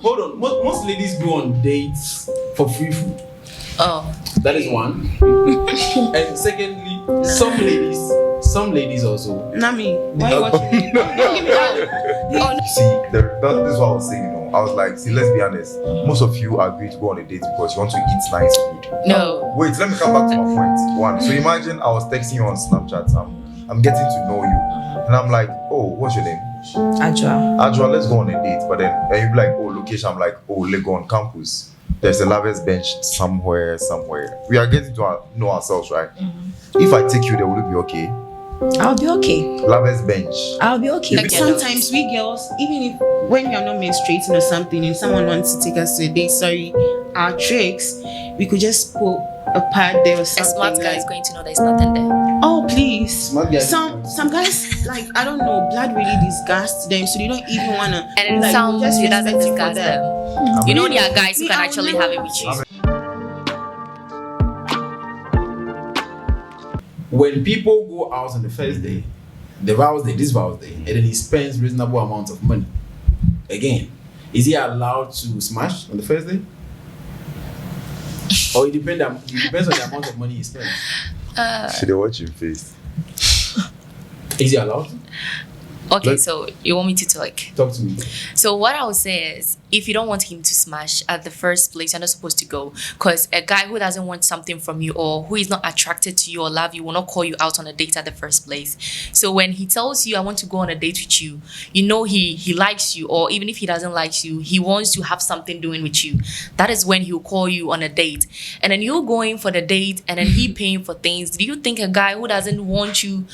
hold on. Most ladies go on dates for free food. Oh. That is one. And secondly, some ladies also. Nami, why you watching me? Don't give me that. See, this is what I was saying, I was like, see, let's be honest. Most of you agree to go on a date because you want to eat nice food. No. Wait, let me come back to my point. One. So imagine I was texting you on Snapchat. I'm getting to know you. And I'm like, oh, what's your name? Ajwa, let's go on a date. But then you be like, oh, location. I'm like, oh, let's go on campus. There's a lovers bench somewhere. We are getting to know ourselves, right? If I take you there, will it be okay? I'll be okay. Lovers bench. I'll be okay. Like Sometimes we girls, even if when we are not menstruating or something and someone wants to take us to a date, our tricks, we could just put a pad there or A something. smart guy is going to know there's nothing there. Oh please. Smart guys. Some guys, like, I don't know, blood really disgusts them, so they don't even wanna. And like, some just it doesn't respect it for disgust them. them. You know there are guys who can I'll actually never- have it with you. When people go out on the first day, this vows day, and then he spends reasonable amount of money. Again, is he allowed to smash on the first day? Or it depends on the amount of money he spends. Should they watch your face? Is he allowed? Okay, so you want me to talk? Talk to me. So what I would say is, if you don't want him to smash at the first place, you're not supposed to go. Because a guy who doesn't want something from you or who is not attracted to you or love you will not call you out on a date at the first place. So when he tells you, I want to go on a date with you, you know he likes you, or even if he doesn't like you, he wants to have something doing with you. That is when he'll call you on a date. And then you're going for the date and then he paying for things. Do you think a guy who doesn't want you,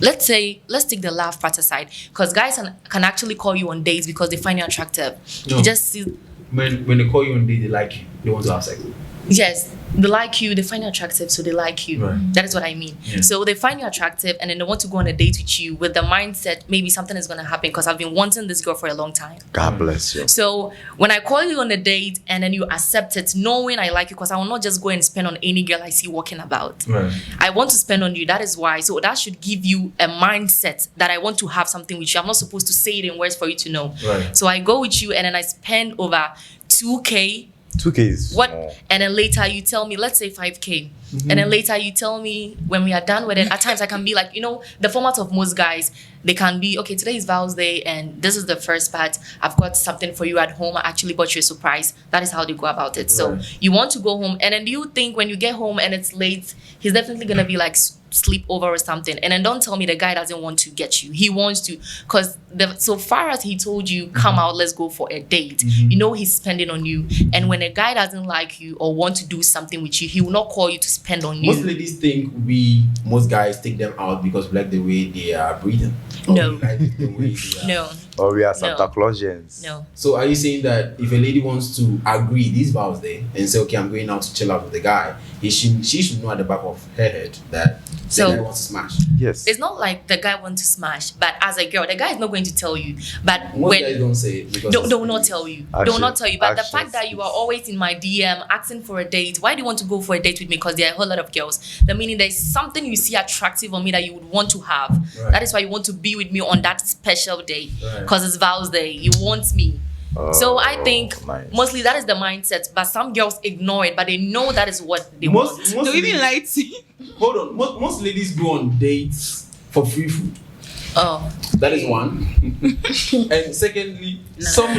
let's take the laugh part aside, because guys can actually call you on dates because they find you attractive. No. You just see, When they call you on date, they like you. They want to have sex. yes, they like you, they find you attractive, so they like you. Right. That is what I mean. Yeah. So they find you attractive and then they want to go on a date with you with the mindset maybe something is going to happen because I've been wanting this girl for a long time. God bless you. So when I call you on a date and then you accept it, knowing I like you, because I will not just go and spend on any girl I see walking about. Right. I want to spend on you. That is why. So that should give you a mindset that I want to have something with you. I'm not supposed to say it in words for you to know. Right. So I go with you and then I spend over 2K. 2K is What? small. And then later you tell me, let's say 5K. And then later you tell me when we are done with it. At times I can be like, the format of most guys, they can be, okay, today is Vows Day and this is the first part. I've got something for you at home. I actually bought you a surprise. That is how they go about it. So Right. you want to go home and then do you think when you get home and it's late, he's definitely going to be like sleep over or something. And then don't tell me the guy doesn't want to get you. He wants to, because so far as he told you, come out, let's go for a date. You know he's spending on you. And when a guy doesn't like you or want to do something with you, he will not call you to spend on Most you. ladies think most guys take them out because we like the way they are breathing. Or No. we like the way they are. No, Or we are Santa No. Clausians. no. So are you saying that if a lady wants to agree this Vows Day and say, okay, I'm going out to chill out with the guy, she should know at the back of her head that So- the guy wants to smash. Yes. It's not like the guy wants to smash, but as a girl, the guy is not going to tell you. But Most when guys don't say it because They will not tell you. They will not tell you. But the Actions fact that you are speaks. always in my DM asking for a date, why do you want to go for a date with me? Because there are a whole lot of girls. The meaning there's something you see attractive on me that you would want to have. Right. That is why you want to be with me on that special day. Right. Because it's Vows Day. You want me. So I think nice. mostly that is the mindset. But some girls ignore it, but they know that is what they Most want. They even ladies, lie to you. hold on. Most ladies go on dates for free food. Oh, That is one. And secondly, some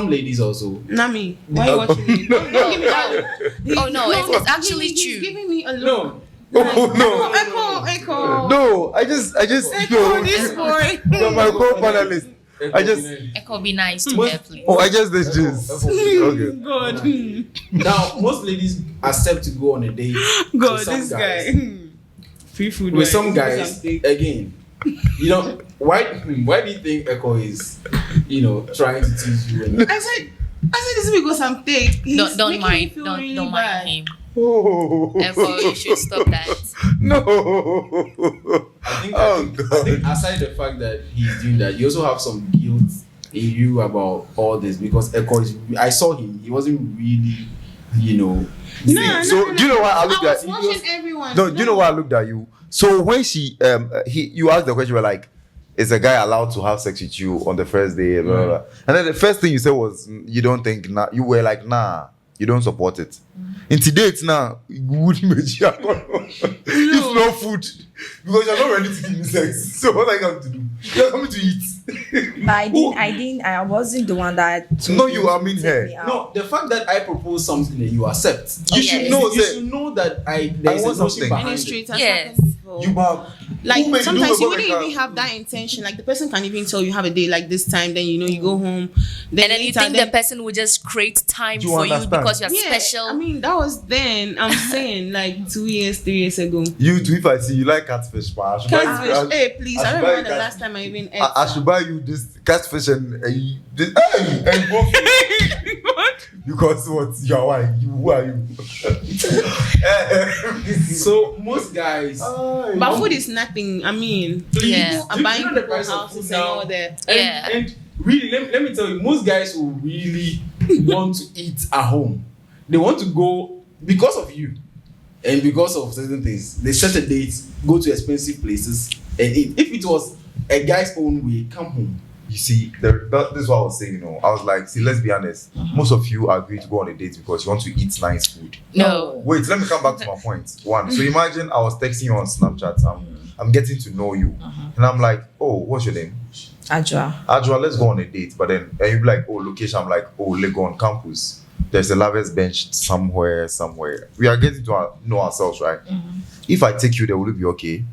ladies also. Nami, why you watching me? Don't give me that. Oh, no, it's actually he's true. giving me a look. No. Oh, Echo. No, I just Echo, this boy. You're my co-panelist. I just- It could be nice to Most- hear, please. I just did this. Okay. God. Now, most ladies accept to go on a date God, with some this guys. guy. Free food. With right? some guys, Something. again, why do you think Echo is, trying to tease you? And I said this is because I'm thick. He's Don't making me mind. feel Don't really mind bad. him. Oh. Therefore, you should stop that. No. I think aside the fact that he's doing that, you also have some guilt in you about all this because Echo I saw him. He wasn't really, No. So do you know why I looked I at was watching everyone. No, do you know why I looked at you? So when you asked the question, you were like, is a guy allowed to have sex with you on the first day? Blah, blah, blah. And then the first thing you said was you don't think you were like nah, you don't support it. In today now, good magic. It's no food because you're not ready to give me sex. So what are you going to do? You're coming to eat. But I wasn't the one that. No, you. I mean, her. No, the fact that I propose something and you accept, You should know. You should know that there's want a notion something. behind it. Administrators Yes. happen before. You have. Like who made sometimes do you a wouldn't boy even have that intention. Like the person can even tell you have a day like this time, then you go home. Then And then you think the person will just create time You for understand? you because you're yeah, special. I mean that was then. I'm saying like 2 years, 3 years ago. You too. If I see you like catfish, man, I should buy you- Catfish. Hey, please. I I should don't buy remember the cat- last time I even ate. I should buy you this catfish and both. Because what? You are why? Who are you? So most guys, But food is nothing. I mean, Yeah. people are Do buying you know the people's price of houses food and now? all that. Yeah. and really, let me tell you, most guys who really want to eat at home, they want to go because of you and because of certain things. They set a date, go to expensive places and eat. If it was a guy's own way, come home. You see, this is what I was saying. I was like, see, let's be honest. Most of you agree to go on a date because you want to eat nice food. No. Wait, let me come back to my point. One. So imagine I was texting you on Snapchat. I'm getting to know you, and I'm like, oh, what's your name? Adjoa, let's go on a date. But then and you be like, oh, location. I'm like, oh, let's go on campus. There's a lovers bench somewhere. We are getting to know ourselves, right? If I take you there, will it be okay?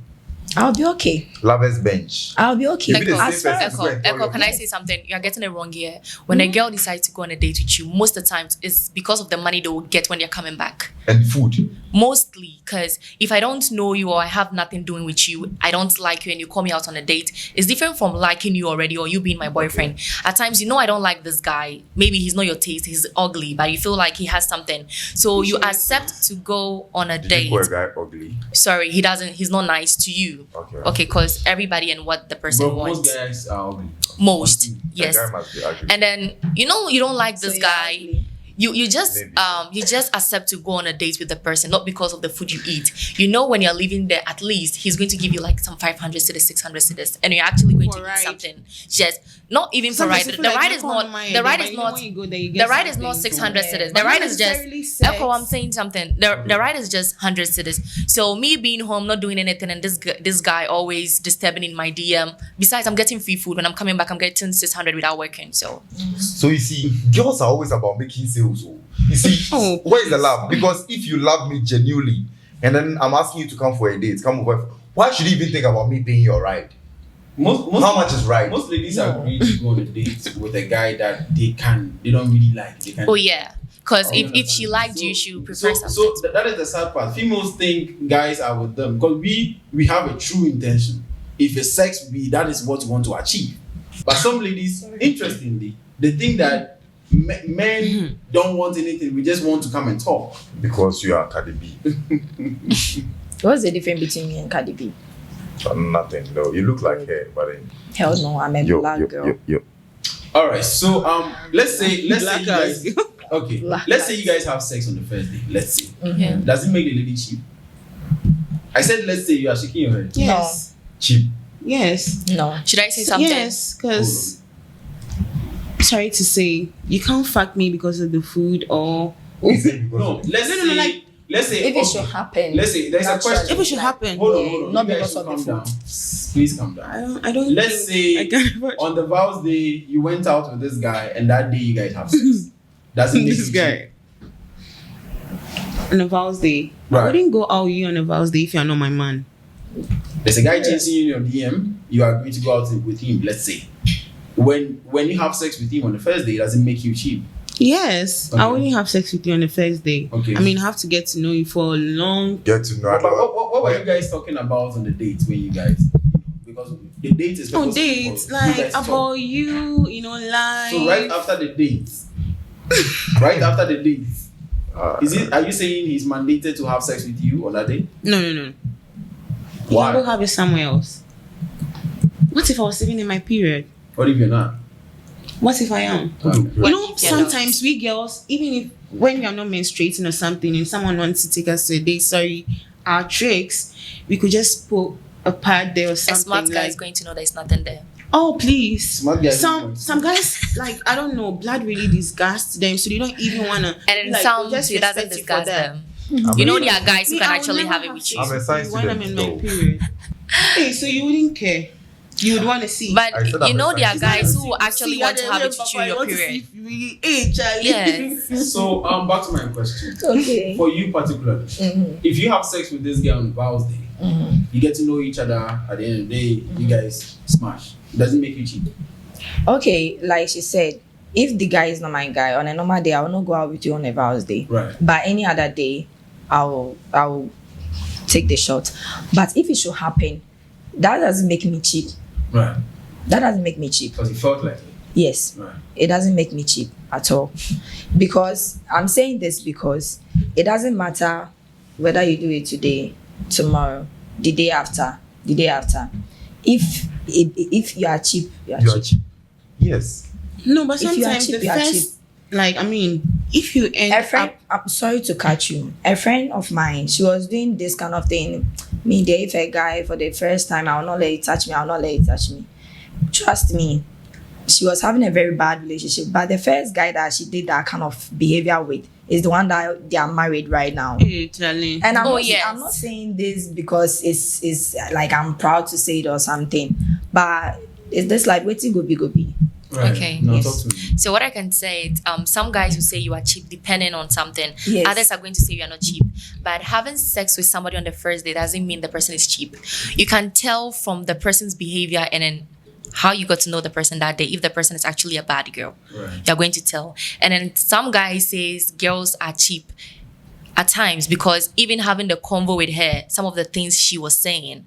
I'll be okay. Lovers bench. I'll be okay. Maybe the Echo, same person is going to tell Echo, you. can I say something? You're getting it wrong here. When a girl decides to go on a date with you, most of the time it's because of the money they will get when they're coming back. And food. Mostly, because if I don't know you or I have nothing doing with you, I don't like you and you call me out on a date, it's different from liking you already or you being my boyfriend. At times, I don't like this guy. Maybe he's not your taste, he's ugly, but you feel like he has something. So you accept to go on a Did date. you call a guy ugly? Sorry, he's not nice to you. Okay, because everybody and what the person But wants. most guys are ugly. Most, A yes. guy must be ugly. And then you don't like this So you're guy. ugly. You just Maybe. you just accept to go on a date with the person, not because of the food you eat. When you're leaving there, at least he's going to give you like some 500 cedis, 600 cedis, and you're actually going For to ride. eat something. Just not even for ride. The ride is not. The ride is not. The ride is not 600 cedis. The ride is just. Echo, I'm saying something. The ride is just 100 cedis. So me being home, not doing anything, and this guy always disturbing in my DM. Besides, I'm getting free food when I'm coming back. I'm getting 600 without working. So So you see, girls are always about making sales. You see, where is the love? Because if you love me genuinely, and then I'm asking you to come for a date, come over, why should you even think about me paying your ride? How much is right? Most ladies agree to go on a date with a guy that they don't really like. They can. oh yeah, because Oh, if she liked you, she would prefer something. So that is the sad part. Females think guys are with them because we have a true intention. If it's sex, that is what we want to achieve. But some ladies, interestingly, they think that men don't want anything. We just want to come and talk. Because you are Cardi B. What's the difference between me and Cardi B? Nothing, though. You look like her, but then Hell no, I'm a black girl. All right. So let's say you Black guys. guys. Okay. Black Let's say guys. you guys have sex on the first day. Let's say. Yeah. Does it make the lady cheap? I said let's say. You are shaking your head. Yes. Cheap. Yes. No. Should I say something? Yes, because sorry to say, you can't fuck me because of the food or No. Let's say. like- let's say. If it okay, should happen. Let's say there's a naturally, question. if it should happen. Hold on. Not You guys because should of the calm food. down. Please calm down. I don't. Let's think say I can ever- on the vows day you went out with this guy and that day you guys have sex. Does it make this you guy on a vows day. Right. I wouldn't go out with you on a vows day if you're not my man. cheap? There's a guy chasing you in your DM. You agree to go out with him. Let's say when you have sex with him on the first day, does it make you cheap? Yes, Okay. I wouldn't have sex with you on the first day. Okay. I mean, I have to get to know you for a long. Get to know. What were you guys talking about on the date when you guys? Because the date is On supposed to be dates, for you like guys to talk. about you know, like. So right after the date, are you saying he's mandated to have sex with you on that day? No. You Why? can go have it somewhere else. What if I was living in my period? What if you're not? What if I am? Um, You know, Yeah. sometimes we girls, even if when we are not menstruating or something, and someone wants to take us to a date, sorry, our tricks, we could just put a pad there or A something. smart guy like, is going to know there's nothing there. oh please. Smart guys Some guys like I don't know, blood really disgusts them, so they don't even wanna. And in like, some, just it doesn't respect you for disgust that. them. I'm You a- know, there are guys who Me, can I would actually never have it with you. I'm a science when I'm student, in my though. period. Hey, so you wouldn't care. You would want to see. But I said you I'm know, a there are scientist. guys who actually want to have it with you in your period. Yes. So back to my question. Okay. For you particularly, if you have sex with this girl on Val's Day, you get to know each other. At the end of the day, you guys smash. It doesn't make you cheat. Okay, like she said, if the guy is not my guy, on a normal day, I will not go out with you on a Val's Day. Right. But any other day, I will take the shot. But if it should happen, that doesn't make me cheap. Right. That doesn't make me cheap. Because you felt like it. Yes. Right. It doesn't make me cheap at all. Because I'm saying this because it doesn't matter whether you do it today, tomorrow, the day after. If you are cheap, you are You are cheap. cheap. Yes. No, but If you are sometimes cheap, the you are cheap. first, like I mean, if you end A friend, up, I'm sorry to catch you. A friend of mine, she was doing this kind of thing. Me, there, if a guy for the first time, I will not let it touch me. I will not let it touch me. Trust me, she was having a very bad relationship. But the first guy that she did that kind of behavior with is the one that they are married right now. hey, Charlie. And Oh, I'm yes. not saying this because it's like I'm proud to say it or something. But it's just like waiting go be. Right. Okay. No, Yes. talk to me. So what I can say is, some guys will say you are cheap depending on something. Yes. Others are going to say you are not cheap. But having sex with somebody on the first day doesn't mean the person is cheap. You can tell from the person's behavior and then how you got to know the person that day if the person is actually a bad girl. Right. You're going to tell. And then some guy says girls are cheap at times because even having the convo with her, some of the things she was saying,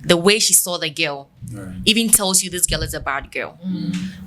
the way she saw the girl, Right. even tells you this girl is a bad girl.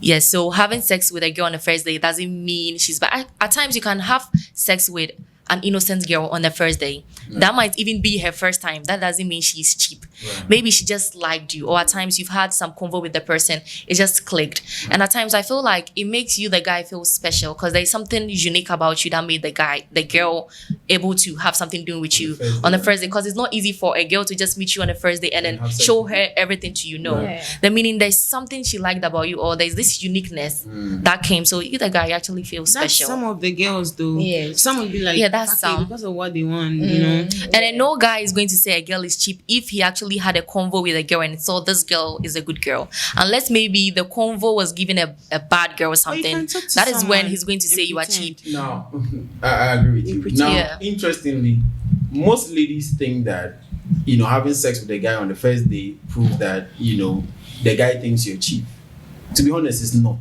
Yes, so having sex with a girl on the first day doesn't mean she's bad. At times you can have sex with an innocent girl on the first day. That might even be her first time. That doesn't mean she's cheap. Right. Maybe she just liked you, or at times you've had some convo with the person, it just clicked. And at times I feel like it makes you, the guy, feel special because there's something unique about you that made the girl able to have something doing with you on the first day. Because it's not easy for a girl to just meet you on the first day and then have sex show with her everything to you know. Right. Yeah. The meaning there's something she liked about you, or there's this uniqueness that came. So you, the guy, actually feel That's special. some of the girls though. Yes. Some would be like, Yeah, that's "Fuck it," some. because of what they want, you know. And then no guy is going to say a girl is cheap if he actually had a convo with a girl and saw this girl is a good girl. Unless maybe the convo was given a bad girl or Or you something. can talk to That is when someone he's going to say and you are pretend. cheap. Now, I agree with you. pretend. Now, Yeah. interestingly, most ladies think that, having sex with a guy on the first day proves that, the guy thinks you're cheap. To be honest, it's not.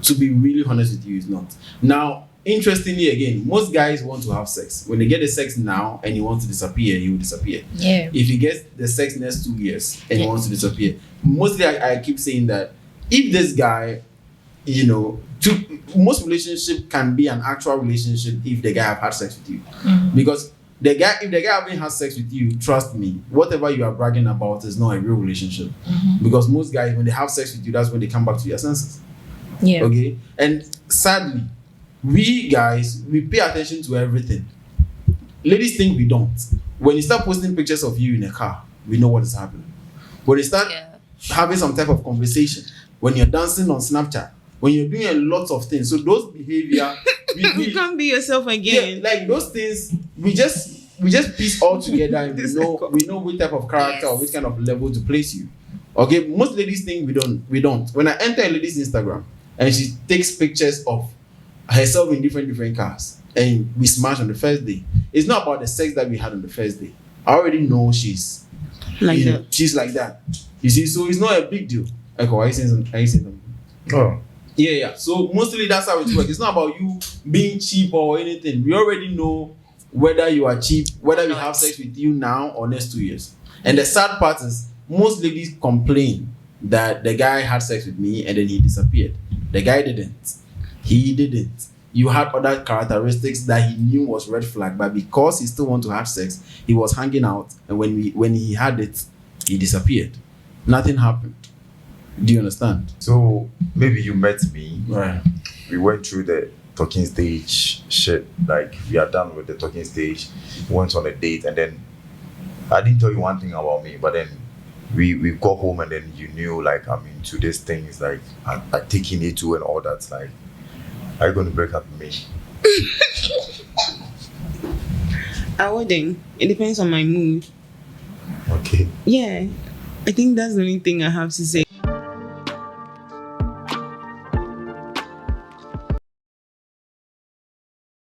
To be really honest with you, it's not. Now, interestingly, again, most guys want to have sex. When they get the sex now and he wants to disappear, he will disappear. Yeah. If he gets the sex next 2 years and he wants to disappear, mostly I keep saying that if this guy, most relationship can be an actual relationship if the guy have had sex with you, because if the guy haven't had sex with you, trust me, whatever you are bragging about is not a real relationship, because most guys, when they have sex with you, that's when they come back to your senses. Yeah. Okay, and sadly, we guys, we pay attention to everything. Ladies think we don't. When you start posting pictures of you in a car, we know what is happening. When you start Yeah. having some type of conversation, when you're dancing on Snapchat, when you're doing a lot of things, so those behavior, You can't be yourself again. like those things, we just piece all together and we know which type of character or which kind of level to place you. Okay, most ladies think we don't. When I enter a lady's Instagram and she takes pictures of herself in different cars and we smash on the first day, it's not about the sex that we had on the first day. I already know she's Like that. she's like that. You see, so it's not a big deal. Echo, are you saying something? Oh. Yeah. So mostly that's how it works. It's not about you being cheap or anything. We already know whether you are cheap, whether we have sex with you now or next 2 years. And the sad part is most ladies complain that the guy had sex with me and then he disappeared. The guy didn't. He didn't. You had other characteristics that he knew was red flag, but because he still want to have sex, he was hanging out, and when he had it, he disappeared. Nothing happened. Do you understand? So maybe you met me. Right. We went through the talking stage shit. Like we are done with the talking stage. Went on a date, and then I didn't tell you one thing about me, but then we got home and then you knew like I'm into these things, like I taking it to and all that, like, are you going to break up with me? I wouldn't. It depends on my mood. Okay. Yeah. I think that's the only thing I have to say.